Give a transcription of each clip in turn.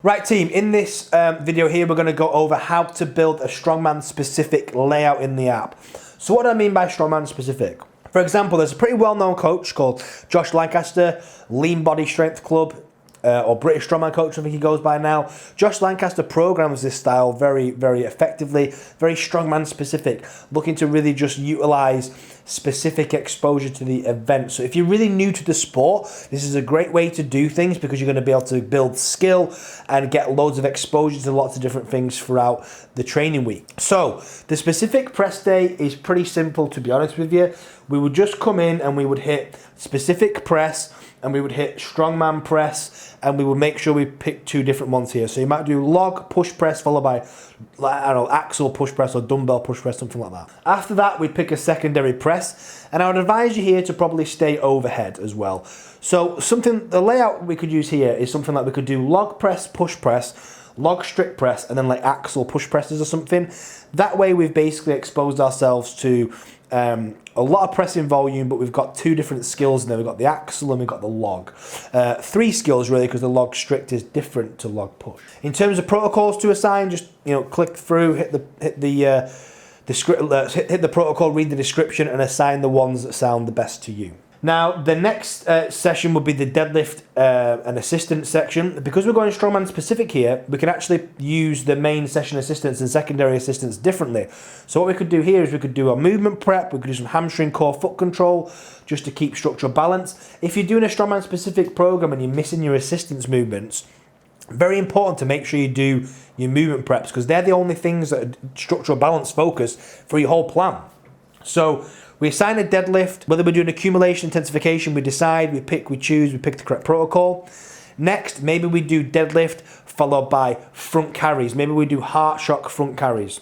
Right team, in this video here we're going to go over how to build a strongman specific layout in the app. So what do I mean by strongman specific? For example, there's a pretty well-known coach called Josh Lancaster, Lean Body Strength Club, or British Strongman Coach, I think he goes by now. Josh Lancaster programs this style very, very effectively, very strongman specific, looking to really just utilize specific exposure to the event. So if you're really new to the sport, this is a great way to do things because you're going to be able to build skill and get loads of exposure to lots of different things throughout the training week. So the specific press day is pretty simple, to be honest with you. We would just come in and we would hit specific press, and we would hit strongman press, and we would make sure we pick two different ones here. So you might do log push press followed by, I don't know, axle push press or dumbbell push press, something like that. After that, we pick a secondary press, and I would advise you here to probably stay overhead as well. So the layout we could use here is something like we could do log press, push press, log strict press, and then like axle push presses or something. That way we've basically exposed ourselves to a lot of pressing volume, but we've got two different skills in there. We've got the axle and we've got the log. Three skills really, because the log strict is different to log push. In terms of protocols to assign, just click through, hit the protocol, read the description, and assign the ones that sound the best to you. Now, the next session would be the deadlift and assistance section. Because we're going strongman specific here, we can actually use the main session assistance and secondary assistance differently. So what we could do here is we could do a movement prep, we could do some hamstring core foot control, just to keep structural balance. If you're doing a strongman specific program and you're missing your assistance movements, very important to make sure you do your movement preps, because they're the only things that are structural balance focused for your whole plan. So we assign a deadlift, whether we're doing accumulation, intensification, we decide, we pick the correct protocol. Next, maybe we do deadlift followed by front carries. Maybe we do heart shock front carries.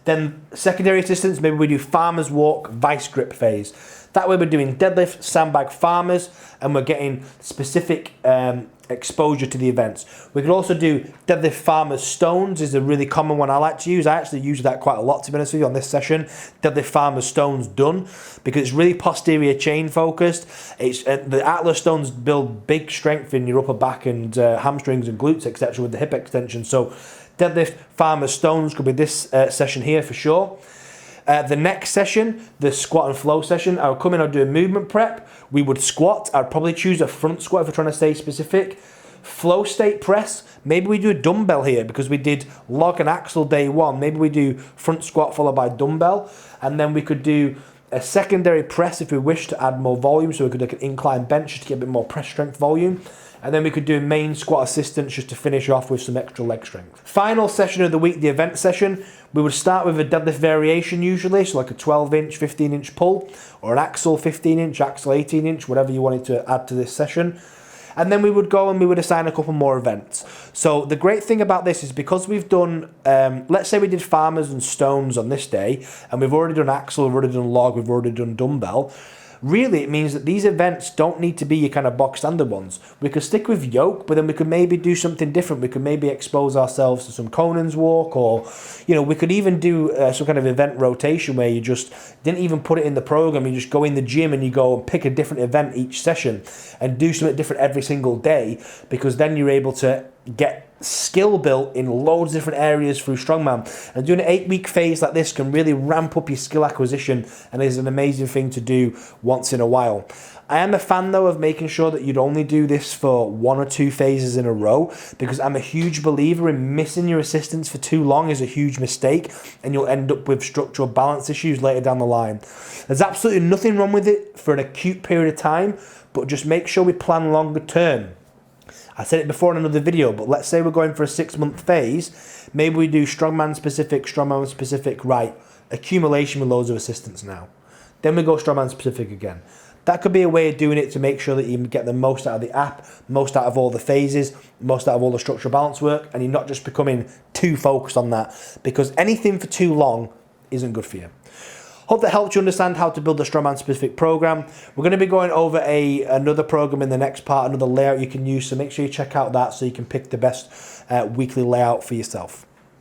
Then secondary assistance, maybe we do farmer's walk, vice grip phase. That way we're doing deadlift, sandbag farmers, and we're getting specific exposure to the events. We could also do deadlift farmers stones is a really common one I like to use. I actually use that quite a lot, to be honest with you, on this session. Deadlift farmers stones done, because it's really posterior chain focused. The Atlas stones build big strength in your upper back and hamstrings and glutes, etc., with the hip extension. So deadlift farmers stones could be this session here for sure. The next session, the squat and flow session, I would come in, I'd do a movement prep. We would squat. I'd probably choose a front squat if we're trying to stay specific. Flow state press, maybe we do a dumbbell here because we did log and axle day one. Maybe we do front squat followed by dumbbell. And then we could do a secondary press if we wish to add more volume. So we could do an incline bench just to get a bit more press strength volume. And then we could do a main squat assistance just to finish off with some extra leg strength. Final session of the week, the event session, we would start with a deadlift variation usually, so like a 12-inch, 15-inch pull, or an axle 15-inch, axle 18-inch, whatever you wanted to add to this session. And then we would go and we would assign a couple more events. So the great thing about this is because we've done, let's say we did farmers and stones on this day, and we've already done axle, we've already done log, we've already done dumbbell. Really, it means that these events don't need to be your kind of box standard ones. We could stick with yoke, but then we could maybe do something different. We could maybe expose ourselves to some Conan's walk, or, we could even do some kind of event rotation where you just didn't even put it in the program. You just go in the gym and you go and pick a different event each session and do something different every single day, because then you're able to get skill built in loads of different areas through strongman. And doing an 8-week phase like this can really ramp up your skill acquisition, and is an amazing thing to do once in a while. I am a fan though of making sure that you'd only do this for 1 or 2 phases in a row, because I'm a huge believer in missing your assistance for too long is a huge mistake, and you'll end up with structural balance issues later down the line. There's absolutely nothing wrong with it for an acute period of time, but just make sure we plan longer term. I said it before in another video, but let's say we're going for a 6-month phase. Maybe we do strongman specific, right, accumulation with loads of assistance now. Then we go strongman specific again. That could be a way of doing it to make sure that you get the most out of the app, most out of all the phases, most out of all the structural balance work, and you're not just becoming too focused on that, because anything for too long isn't good for you. Hope that helped you understand how to build a strongman specific program. We're going to be going over another program in the next part, another layout you can use, so make sure you check out that so you can pick the best weekly layout for yourself.